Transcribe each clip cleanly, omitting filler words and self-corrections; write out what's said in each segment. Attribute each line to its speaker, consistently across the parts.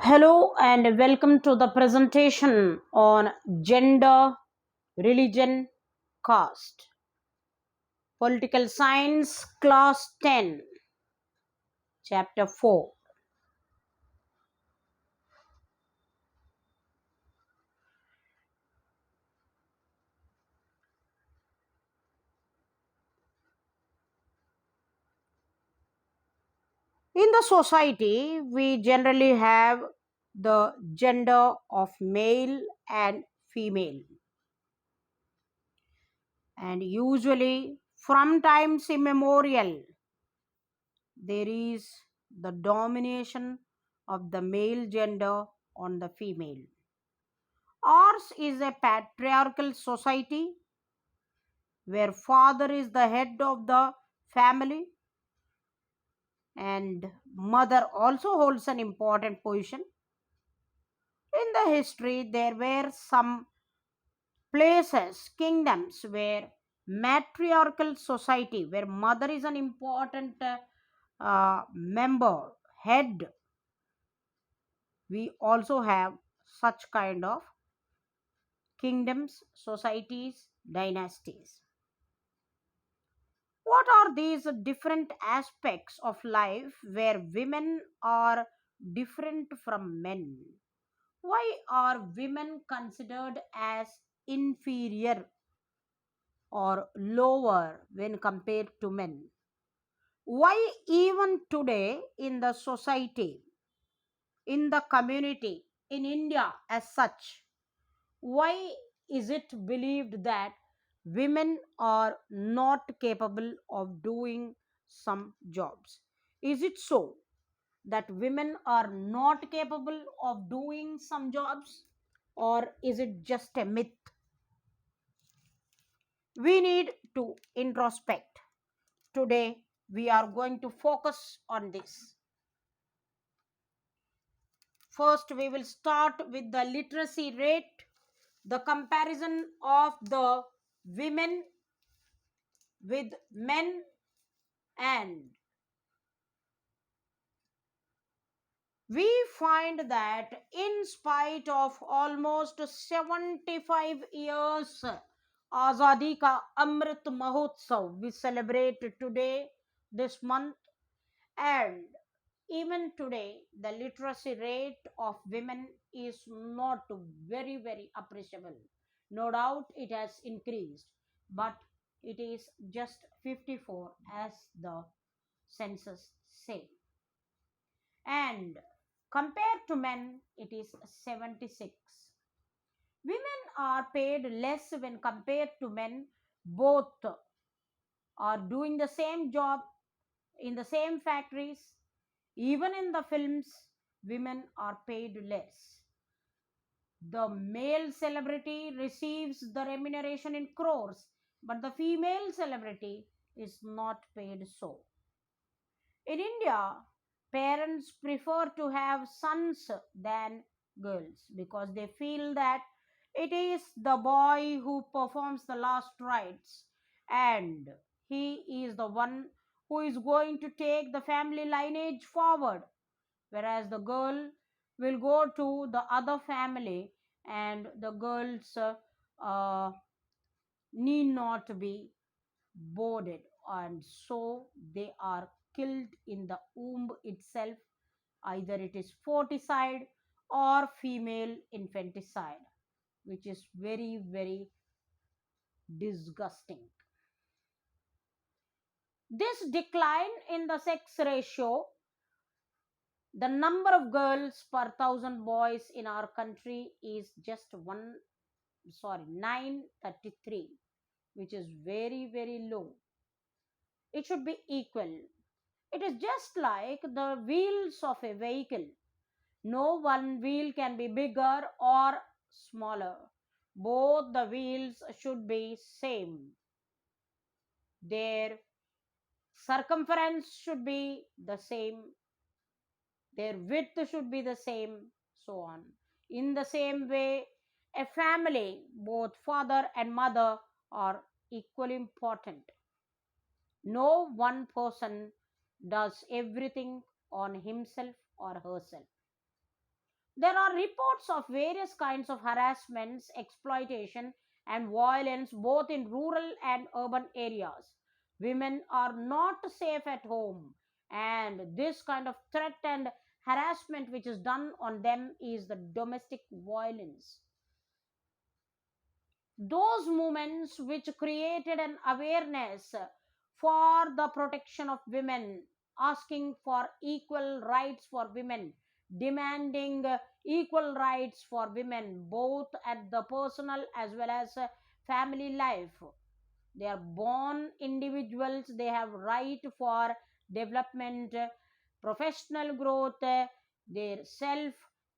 Speaker 1: Hello and welcome to the presentation on gender, religion, caste. Political Science, Class 10, Chapter 4. In the society, we generally have the gender of male and female. And usually, from times immemorial, there is the domination of the male gender on the female. Ours is a patriarchal society where father is the head of the family and mother also holds an important position. In the history, there were some places, kingdoms where matriarchal society, where mother is an important member, head. We also have such kind of kingdoms, societies, dynasties. What are these different aspects of life where women are different from men? Why are women considered as inferior or lower when compared to men? Why, even today, in the society, in the community, in India as such, why is it believed that women are not capable of doing some jobs? Is it so that women are not capable of doing some jobs, or is it just a myth? We need to introspect. Today, we are going to focus on this. First, we will start with the literacy rate, the comparison of the women with men, and we find that in spite of almost 75 years Azadi Ka Amrit Mahotsav we celebrate today, this month, and even today the literacy rate of women is not very appreciable. No doubt it has increased, but it is just 54 as the census say, and compared to men it is 76. Women are paid less when compared to men. Both are doing the same job in the same factories. Even in the films, women are paid less. The male celebrity receives the remuneration in crores, but the female celebrity is not paid so. In India, parents prefer to have sons than girls because they feel that it is the boy who performs the last rites, and he is the one who is going to take the family lineage forward, whereas the girl will go to the other family and the girls uh, need not be boarded, and so they are killed in the womb itself. Either it is forticide or female infanticide, which is very disgusting. This decline in the sex ratio, the number of girls per thousand boys in our country is just 933, which is very low. It should be equal. It is just like the wheels of a vehicle. No one wheel can be bigger or smaller. Both the wheels should be same. Their circumference should be the same. Their width should be the same, so on. In the same way, a family, both father and mother, are equally important. No one person does everything on himself or herself. There are reports of various kinds of harassments, exploitation, and violence both in rural and urban areas. Women are not safe at home, and this kind of threat and harassment which is done on them is the domestic violence. Those movements which created an awareness for the protection of women, asking for equal rights for women, demanding equal rights for women both at the personal as well as family life. They are born individuals, they have right for development, professional growth, their self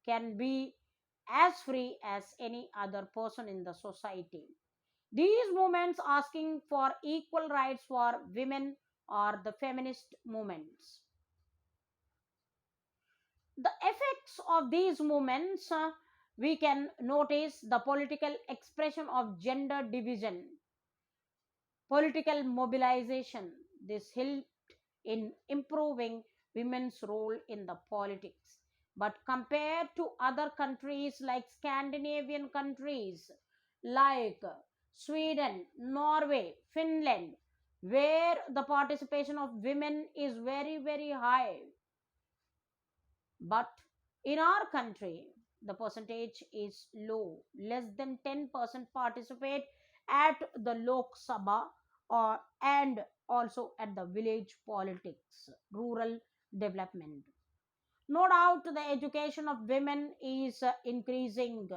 Speaker 1: can be as free as any other person in the society. These movements asking for equal rights for women are the feminist movements. The effects of these movements, we can notice the political expression of gender division, political mobilization. This helped in improving women's role in the politics. But compared to other countries like Scandinavian countries like Sweden, Norway, Finland, where the participation of women is very, very high, but in our country the percentage is low. Less than 10% participate at the Lok Sabha or and also at the village politics, rural development. No doubt the education of women is increasing,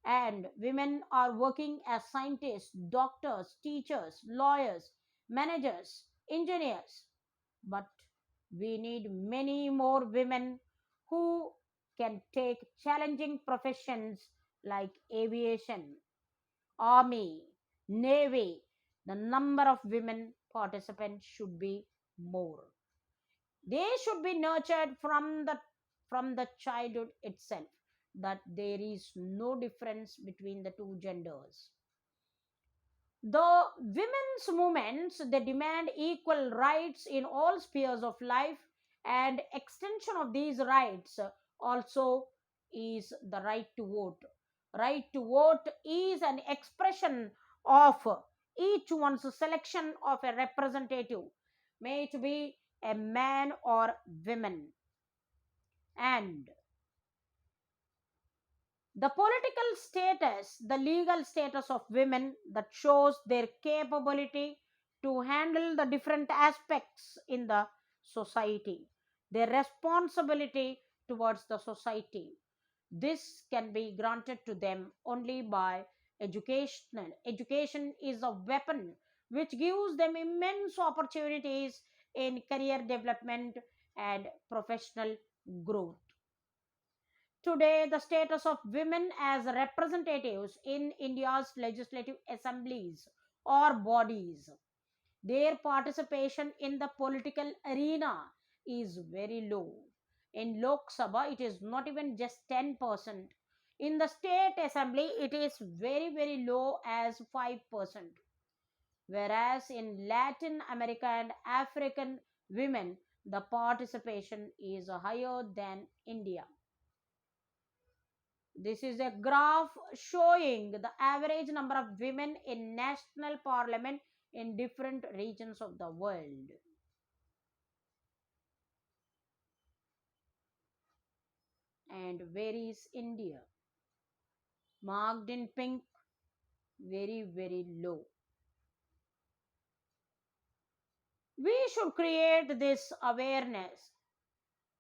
Speaker 1: and women are working as scientists, doctors, teachers, lawyers, managers, engineers. But we need many more women who can take challenging professions like aviation, army, navy. The number of women participants should be more. They should be nurtured from the childhood itself, that there is no difference between the two genders. The women's movements, they demand equal rights in all spheres of life, and extension of these rights also is the right to vote. Right to vote is an expression of each one's selection of a representative, may it be a man or woman. And the political status, the legal status of women, that shows their capability to handle the different aspects in the society, their responsibility towards the society. This can be granted to them only by education. Education is a weapon which gives them immense opportunities in career development and professional growth. Today, the status of women as representatives in India's legislative assemblies or bodies, their participation in the political arena is very low. In Lok Sabha, it is not even just 10%. In the state assembly, it is very, very low as 5%. Whereas in Latin America and African women, the participation is higher than India. This is a graph showing the average number of women in national parliament in different regions of the world. And where is India? Marked in pink, very, very low. We should create this awareness.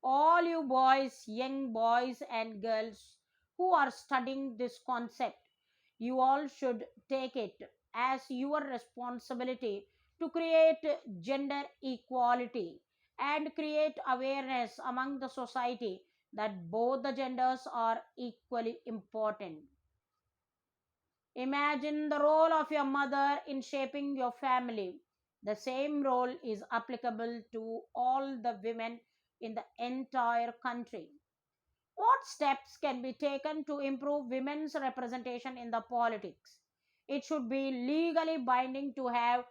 Speaker 1: All you boys, young boys and girls who are studying this concept, you all should take it as your responsibility to create gender equality and create awareness among the society that both the genders are equally important. Imagine the role of your mother in shaping your family. The same role is applicable to all the women in the entire country. What steps can be taken to improve women's representation in the politics? It should be legally binding to have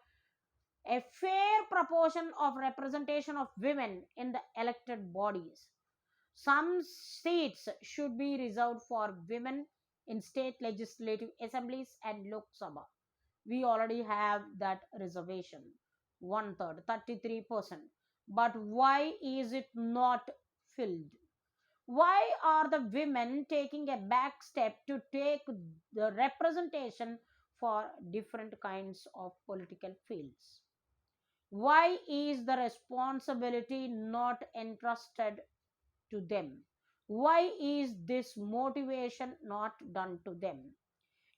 Speaker 1: a fair proportion of representation of women in the elected bodies. Some seats should be reserved for women in state legislative assemblies and Lok Sabha. We already have that reservation, one third, 33%. But why is it not filled? Why are the women taking a back step to take the representation for different kinds of political fields? Why is the responsibility not entrusted to them? Why is this motivation not done to them?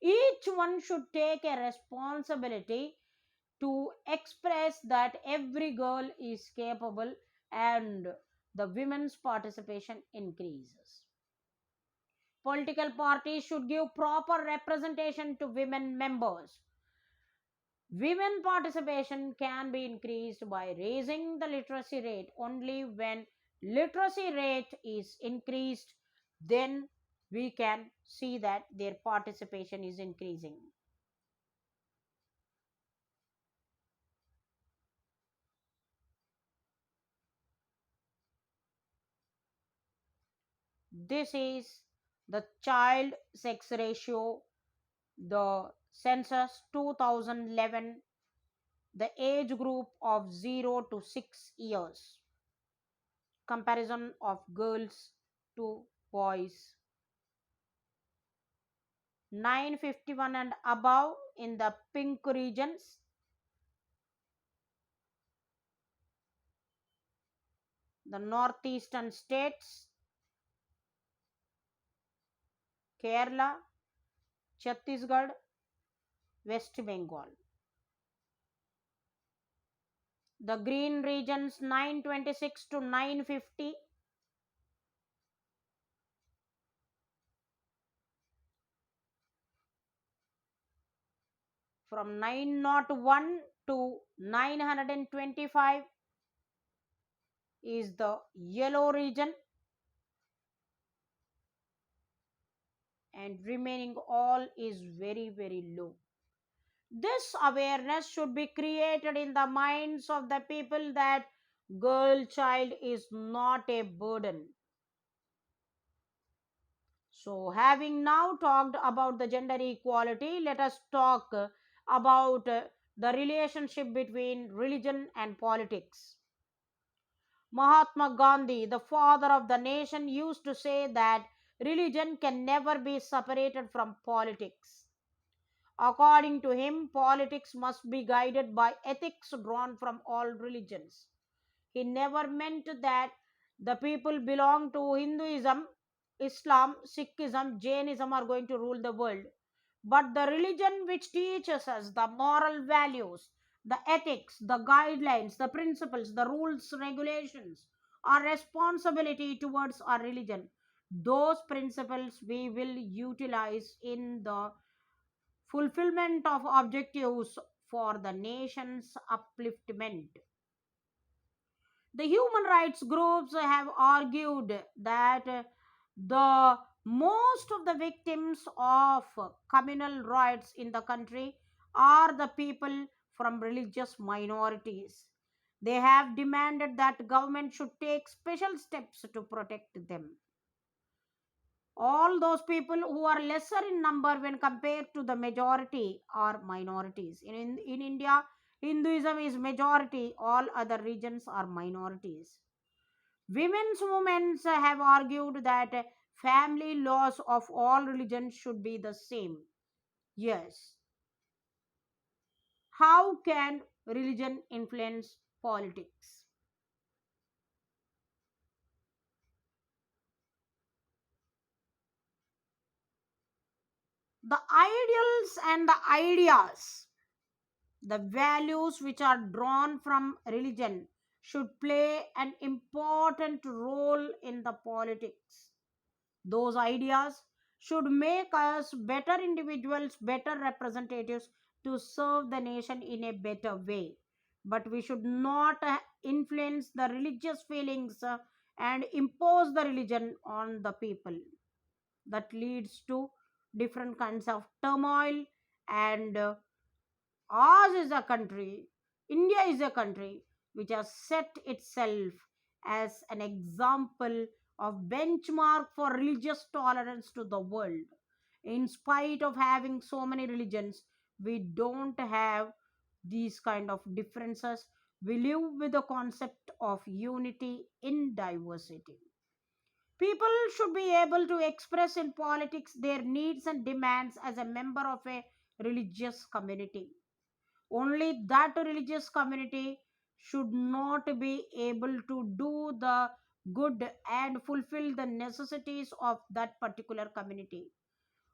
Speaker 1: Each one should take a responsibility to express that every girl is capable and the women's participation increases. Political parties should give proper representation to women members. Women participation can be increased by raising the literacy rate. Only when literacy rate is increased, then we can see that their participation is increasing. This is the child sex ratio, the census 2011, the age group of 0 to 6 years, comparison of girls to boys, 951 and above in the pink regions, the northeastern states, Kerala, Chhattisgarh, West Bengal. The green regions 926 to 950, from 901 to 925 is the yellow region, and remaining all is very very low. This awareness should be created in the minds of the people that girl child is not a burden. So, having now talked about the gender equality, let us talk about the relationship between religion and politics. Mahatma Gandhi, the father of the nation, used to say that religion can never be separated from politics. According to him, politics must be guided by ethics drawn from all religions. He never meant that the people belong to Hinduism, Islam, Sikhism, Jainism are going to rule the world. But the religion which teaches us the moral values, the ethics, the guidelines, the principles, the rules, regulations, our responsibility towards our religion, those principles we will utilize in the fulfillment of objectives for the nation's upliftment. The human rights groups have argued that the most of the victims of communal rights in the country are the people from religious minorities. They have demanded that government should take special steps to protect them. All those people who are lesser in number when compared to the majority are minorities. In India, Hinduism is majority, all other regions are minorities. Women's movements have argued that family laws of all religions should be the same. Yes. How can religion influence politics? The ideals and the ideas, the values which are drawn from religion, should play an important role in the politics. Those ideas should make us better individuals, better representatives to serve the nation in a better way. But we should not influence the religious feelings and impose the religion on the people. That leads to different kinds of turmoil, and ours is a country, India is a country which has set itself as an example of benchmark for religious tolerance to the world. In spite of having so many religions, we don't have these kind of differences. We live with the concept of unity in diversity. People should be able to express in politics their needs and demands as a member of a religious community. Only that religious community should not be able to do the good and fulfill the necessities of that particular community.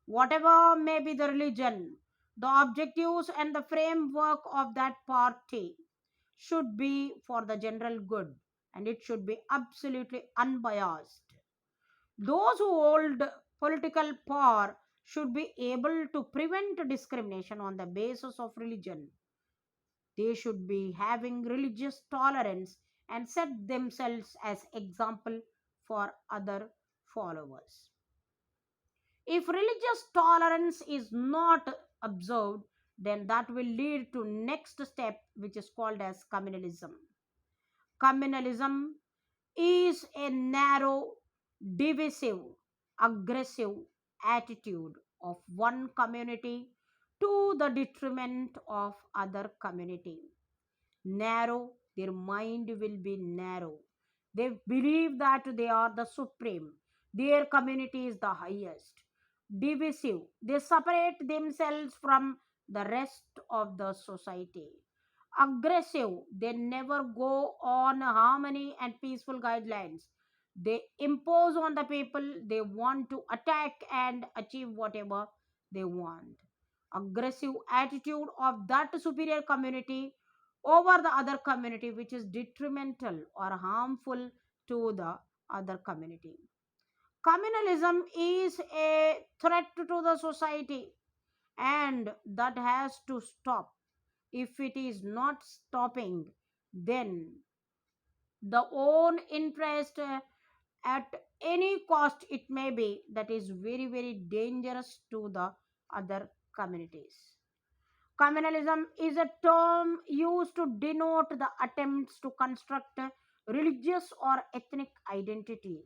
Speaker 1: Whatever may be the religion, the objectives and the framework of that party should be for the general good, and it should be absolutely unbiased. Those who hold political power should be able to prevent discrimination on the basis of religion. They should be having religious tolerance and set themselves as example for other followers. If religious tolerance is not observed, then that will lead to next step, which is called as communalism. Communalism is a narrow, divisive, aggressive attitude of one community to the detriment of other community. Narrow, their mind will be narrow. They believe that they are the supreme, their community is the highest. Divisive, they separate themselves from the rest of the society. Aggressive, they never go on harmony and peaceful guidelines. They impose on the people, they want to attack and achieve whatever they want. Aggressive attitude of that superior community over the other community, which is detrimental or harmful to the other community. Communalism is a threat to the society, and that has to stop. If it is not stopping, then the own interest, at any cost it may be, that is very, very dangerous to the other communities. Communalism is a term used to denote the attempts to construct a religious or ethnic identity,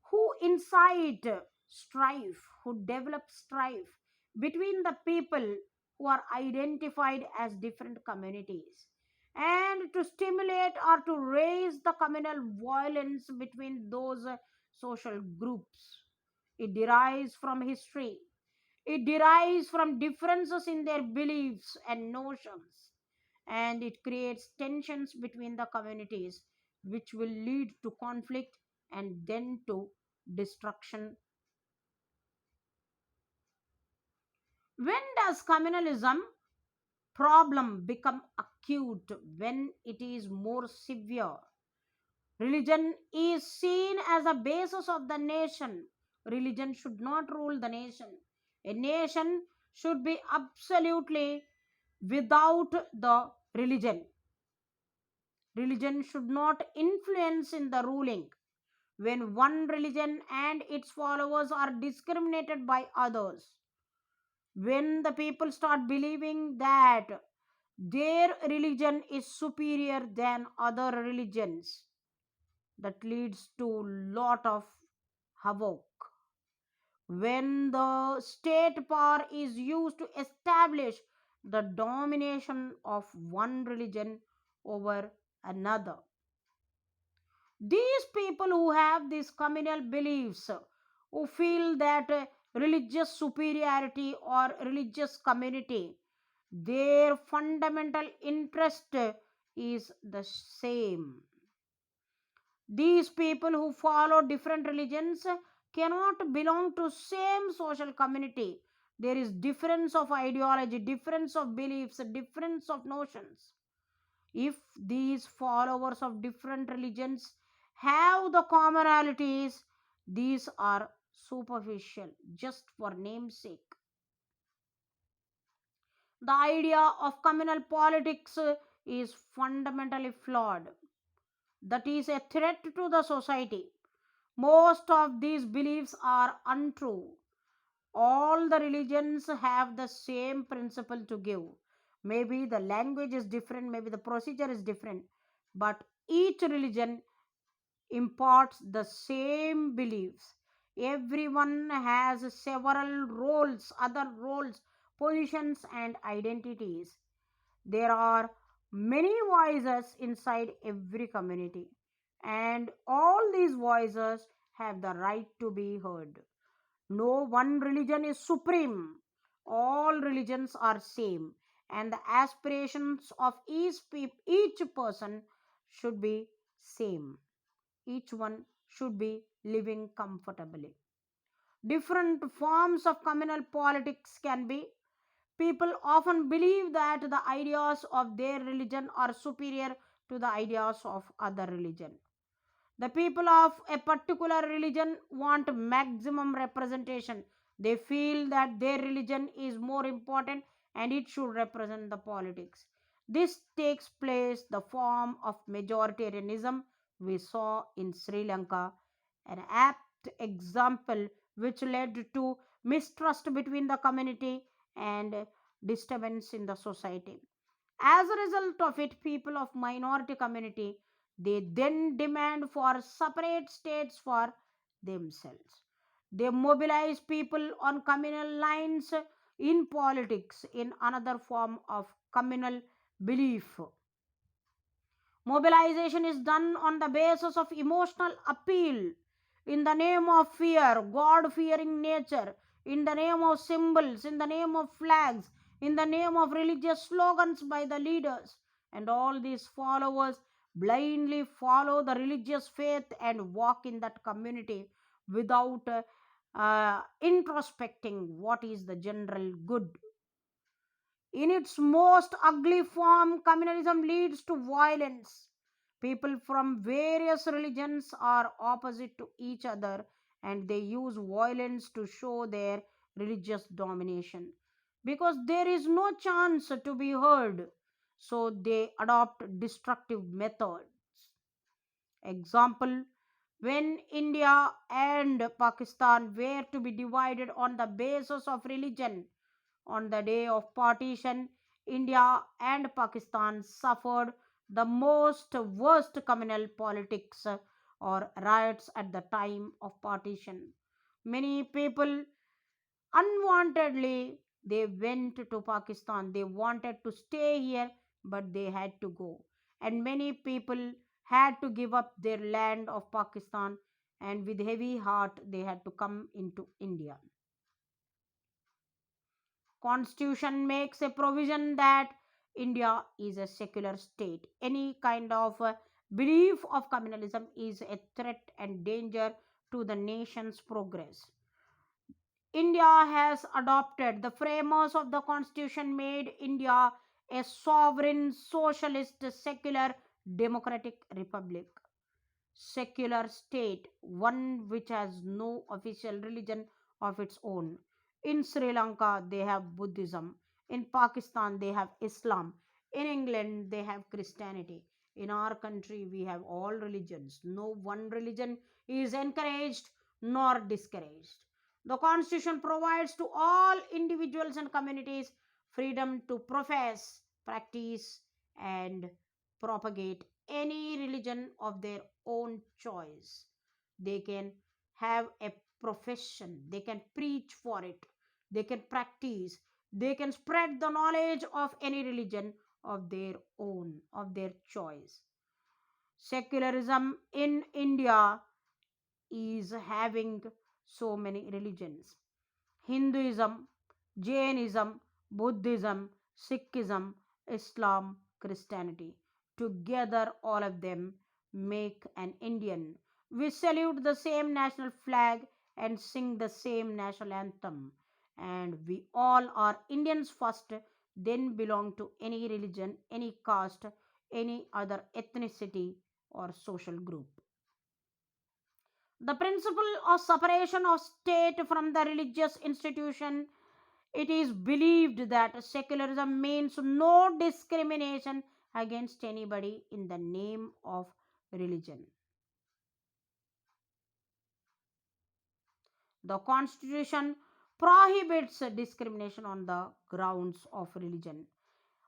Speaker 1: who incite strife, who develop strife between the people who are identified as different communities, and to stimulate or to raise the communal violence between those social groups. It derives from history, it derives from differences in their beliefs and notions, and it creates tensions between the communities, which will lead to conflict and then to destruction. When does communalism problem become acute? When it is more severe. Religion is seen as a basis of the nation. Religion should not rule the nation. A nation should be absolutely without the religion. Religion should not influence in the ruling. When one religion and its followers are discriminated by others, when the people start believing that their religion is superior than other religions, that leads to lot of havoc. When the state power is used to establish the domination of one religion over another, these people who have these communal beliefs, who feel that religious superiority or religious community, their fundamental interest is the same. These people who follow different religions cannot belong to same social community. There is difference of ideology, difference of beliefs, difference of notions. If these followers of different religions have the commonalities, these are superficial, just for namesake. The idea of communal politics is fundamentally flawed. That is a threat to the society. Most of these beliefs are untrue. All the religions have the same principle to give. Maybe the language is different, maybe the procedure is different, but each religion imparts the same beliefs. Everyone has several roles, other roles, positions, and identities. There are many voices inside every community, and all these voices have the right to be heard. No one religion is supreme. All religions are same, and the aspirations of each person should be same. Each one should be living comfortably. Different forms of communal politics can be. People often believe that the ideas of their religion are superior to the ideas of other religion. The people of a particular religion want maximum representation. They feel that their religion is more important and it should represent the politics. This takes place the form of majoritarianism we saw in Sri Lanka, an apt example which led to mistrust between the community and disturbance in the society. As a result of it, people of minority community, they then demand for separate states for themselves. They mobilize people on communal lines in politics in another form of communal belief. Mobilization is done on the basis of emotional appeal, in the name of fear, God fearing nature, in the name of symbols, in the name of flags, in the name of religious slogans by the leaders. And all these followers blindly follow the religious faith and walk in that community without introspecting what is the general good. In its most ugly form, communalism leads to violence. People from various religions are opposite to each other and they use violence to show their religious domination. Because there is no chance to be heard, so they adopt destructive methods. Example, when India and Pakistan were to be divided on the basis of religion, on the day of partition, India and Pakistan suffered the most worst communal politics or riots at the time of partition. Many people unwantedly they went to Pakistan. They wanted to stay here, but they had to go. And many people had to give up their land of Pakistan, and with heavy heart they had to come into India. Constitution makes a provision that India is a secular state. Any kind of belief of communalism is a threat and danger to the nation's progress. India has adopted, the framers of the constitution made India a sovereign, socialist, secular, democratic republic. Secular state, one which has no official religion of its own. In Sri Lanka, they have Buddhism. In Pakistan, they have Islam. In England, they have Christianity. In our country, we have all religions. No one religion is encouraged nor discouraged. The Constitution provides to all individuals and communities freedom to profess, practice, and propagate any religion of their own choice. They can have a profession, they can preach for it, they can practice, they can spread the knowledge of any religion of their own, of their choice. Secularism in India is having so many religions: Hinduism, Jainism, Buddhism, Sikhism, Islam, Christianity. Together, all of them make an Indian. We salute the same national flag and sing the same national anthem. And we all are Indians first, then belong to any religion, any caste, any other ethnicity or social group. The principle of separation of state from the religious institution, it is believed that secularism means no discrimination against anybody in the name of religion. The constitution prohibits discrimination on the grounds of religion.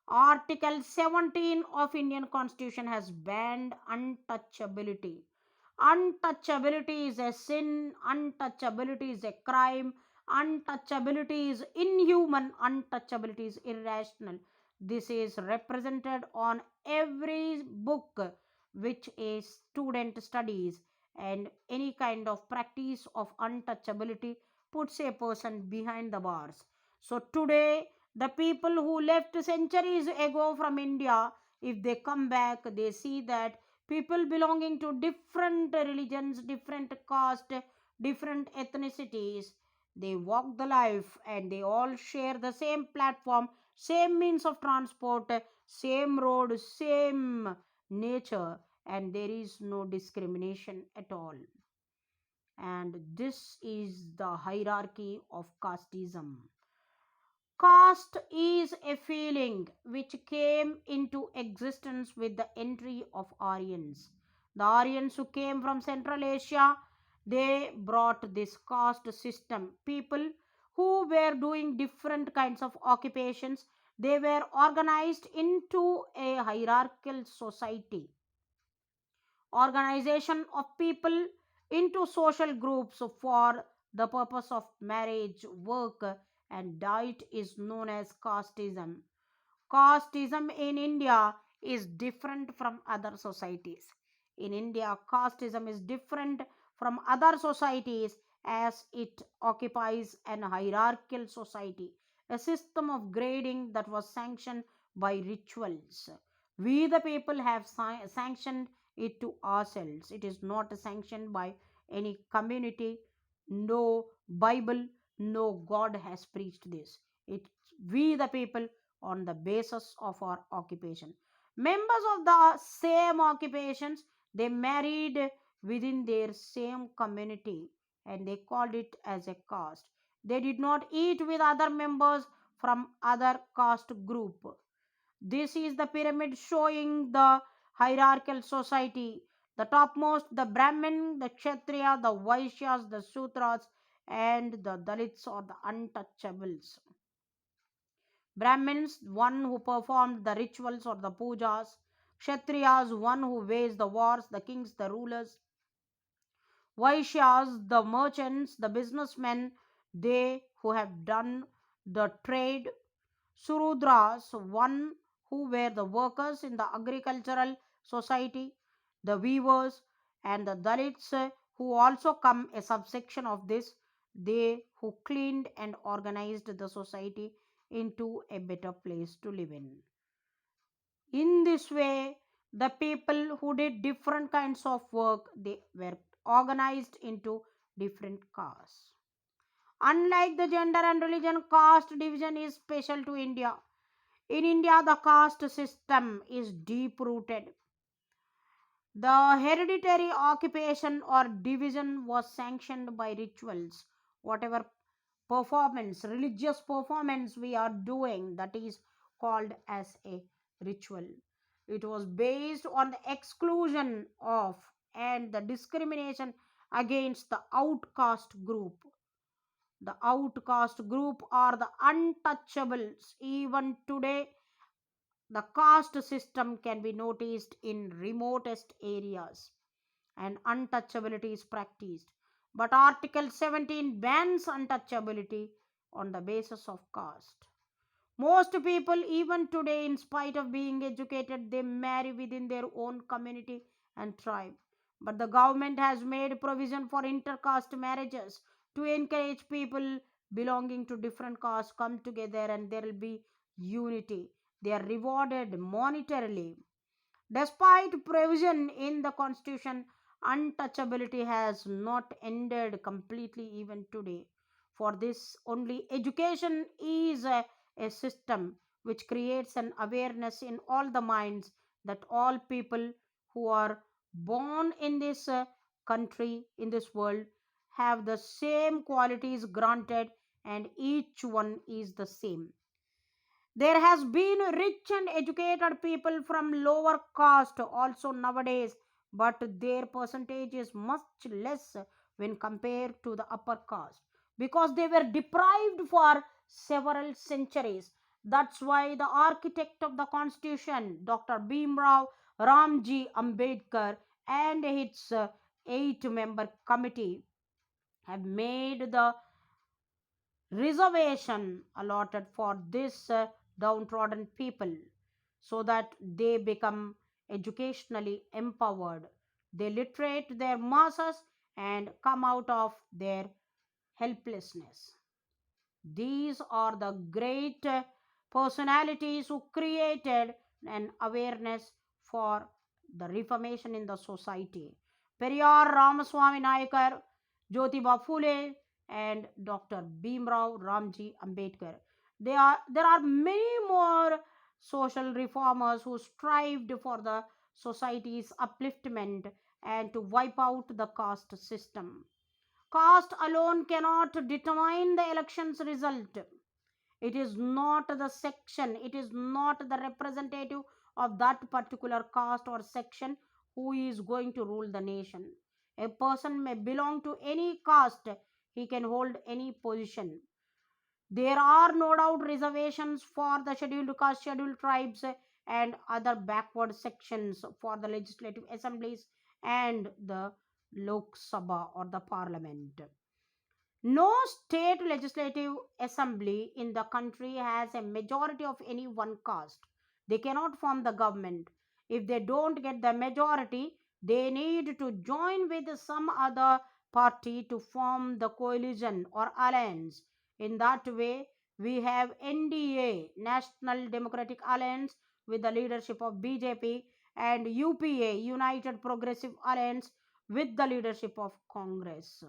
Speaker 1: Article 17 of Indian Constitution has banned untouchability. Untouchability is a sin, untouchability is a crime, untouchability is inhuman, untouchability is irrational. This is represented on every book which a student studies, and any kind of practice of untouchability puts a person behind the bars. So today, the people who left centuries ago from India, if they come back, they see that people belonging to different religions, different caste, different ethnicities, they walk the life and they all share the same platform, same means of transport, same road, same nature, and there is no discrimination at all. And this is the hierarchy of casteism. Caste is a feeling which came into existence with the entry of Aryans. The Aryans who came from Central Asia, they brought this caste system. People who were doing different kinds of occupations, they were organized into a hierarchical society, organization of people into social groups for the purpose of marriage, work, and diet is known as casteism. Casteism in India is different from other societies. In India, casteism is different from other societies as it occupies an hierarchical society, a system of grading that was sanctioned by rituals. We, the people, have sanctioned it to ourselves. It is not sanctioned by any community. No Bible, no God has preached this. It's we, the people, on the basis of our occupation. Members of the same occupations, they married within their same community and they called it as a caste. They did not eat with other members from other caste group. This is the pyramid showing the hierarchical society. The topmost, the Brahmin, the Kshatriya, the Vaishyas, the Sudras, and the Dalits or the untouchables. Brahmins, one who performed the rituals or the pujas. Kshatriyas, one who waged the wars, the kings, the rulers. Vaishyas, the merchants, the businessmen, they who have done the trade. Surudras, one who were the workers in the agricultural society, the weavers, and the Dalits, who also come a subsection of this, they who cleaned and organized the society into a better place to live in. In this way, the people who did different kinds of work, they were organized into different castes. Unlike the gender and religion, caste division is special to India. In India, the caste system is deep rooted. The hereditary occupation or division was sanctioned by rituals. Whatever performance, religious performance we are doing, that is called as a ritual. It was based on the exclusion of and the discrimination against the outcast group. The outcast group are the untouchables. Even today, the caste system can be noticed in remotest areas and untouchability is practiced. But Article 17 bans untouchability on the basis of caste. Most people, even today, in spite of being educated, they marry within their own community and tribe. But the government has made provision for intercaste marriages to encourage people belonging to different castes come together and there will be unity. They are rewarded monetarily. Despite provision in the constitution, untouchability has not ended completely even today. For this, only education is a system which creates an awareness in all the minds that all people who are born in this country, in this world, have the same qualities granted and each one is the same. There has been rich and educated people from lower caste also nowadays, but their percentage is much less when compared to the upper caste because they were deprived for several centuries. That's why the architect of the constitution, Dr. Bhimrao Ramji Ambedkar, and its 8-member committee have made the reservation allotted for this downtrodden people so that they become educationally empowered. They literate their masses and come out of their helplessness. These are the great personalities who created an awareness for the reformation in the society. Periyar Ramaswamy Nayakar, Jyotiba Phule, and Dr. Bhimrao Ramji Ambedkar. There are many more social reformers who strived for the society's upliftment and to wipe out the caste system. Caste alone cannot determine the election's result. It is not the section, it is not the representative of that particular caste or section who is going to rule the nation. A person may belong to any caste, he can hold any position. There are no doubt reservations for the scheduled caste, scheduled tribes, and other backward sections for the legislative assemblies and the Lok Sabha or the parliament. No state legislative assembly in the country has a majority of any one caste. They cannot form the government. If they don't get the majority, they need to join with some other party to form the coalition or alliance. In that way, we have NDA, National Democratic Alliance, with the leadership of BJP, and UPA, United Progressive Alliance, with the leadership of Congress.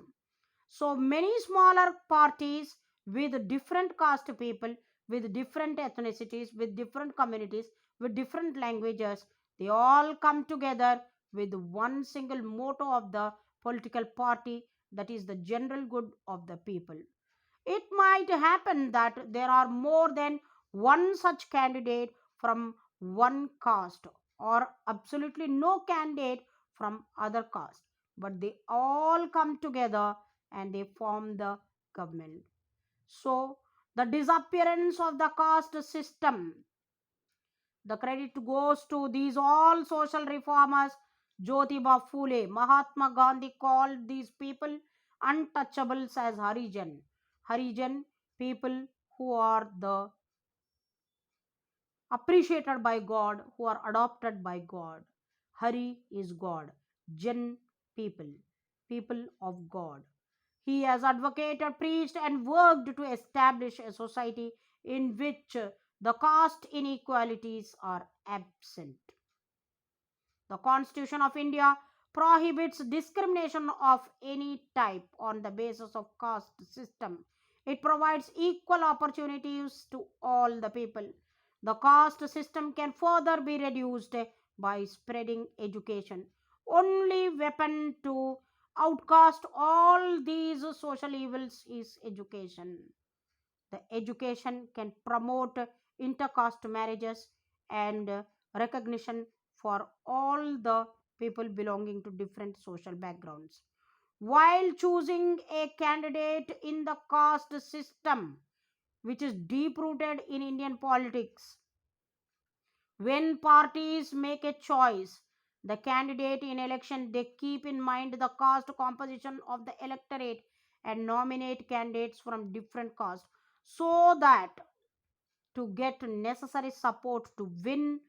Speaker 1: So many smaller parties with different caste people, with different ethnicities, with different communities, with different languages, they all come together with one single motto of the political party, that is the general good of the people. It might happen that there are more than one such candidate from one caste, or absolutely no candidate from other caste, but they all come together and they form the government. So the disappearance of the caste system, the credit goes to these all social reformers. Jyotiba Phule, Mahatma Gandhi called these people untouchables as Harijan. Harijan, people who are the appreciated by God, who are adopted by God. Hari is God. Jan, people, people of God. He has advocated, preached, and worked to establish a society in which the caste inequalities are absent. The Constitution of India prohibits discrimination of any type on the basis of caste system. It provides equal opportunities to all the people. The caste system can further be reduced by spreading education. Only weapon to outcast all these social evils is education. The education can promote intercaste marriages and recognition for all the people belonging to different social backgrounds. While choosing a candidate in the caste system, which is deep rooted in Indian politics, when parties make a choice, the candidate in election, they keep in mind the caste composition of the electorate and nominate candidates from different castes so that to get necessary support to win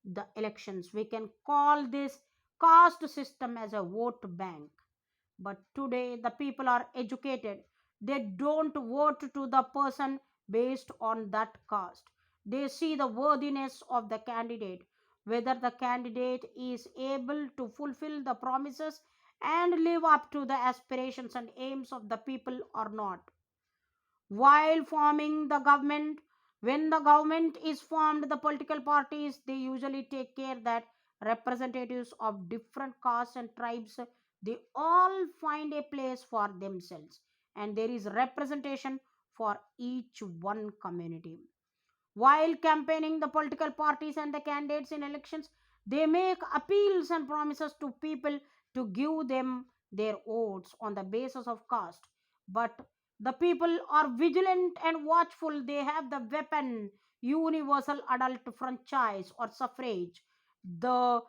Speaker 1: the elections. We can call this caste system as a vote bank. But today the people are educated. They don't vote to the person based on that caste. They see the worthiness of the candidate, whether the candidate is able to fulfill the promises and live up to the aspirations and aims of the people or not. While forming the government, when the government is formed, the political parties, they usually take care that representatives of different castes and tribes, they all find a place for themselves, and there is representation for each one community. While campaigning, the political parties and the candidates in elections, they make appeals and promises to people to give them their votes on the basis of caste. But the people are vigilant and watchful. They have the weapon, universal adult franchise or suffrage. The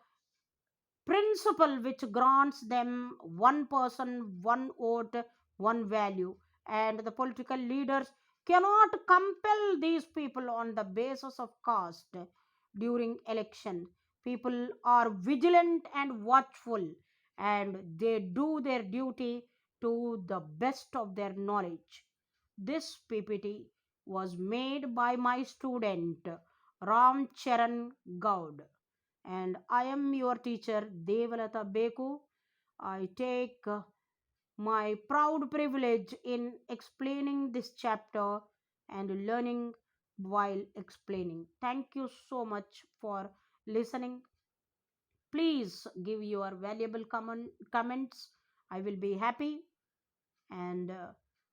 Speaker 1: principle which grants them one person, one vote, one value. And the political leaders cannot compel these people on the basis of caste during election. People are vigilant and watchful, and they do their duty to the best of their knowledge. This PPT was made by my student Ram Charan Gaud, and I am your teacher Devalata Beku. I take my proud privilege in explaining this chapter and learning while explaining. Thank you so much for listening. Please give your valuable comments. I will be happy, and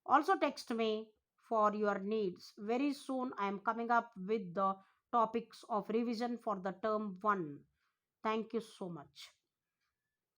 Speaker 1: also text me for your needs. Very soon I am coming up with the topics of revision for the term 1. Thank you so much.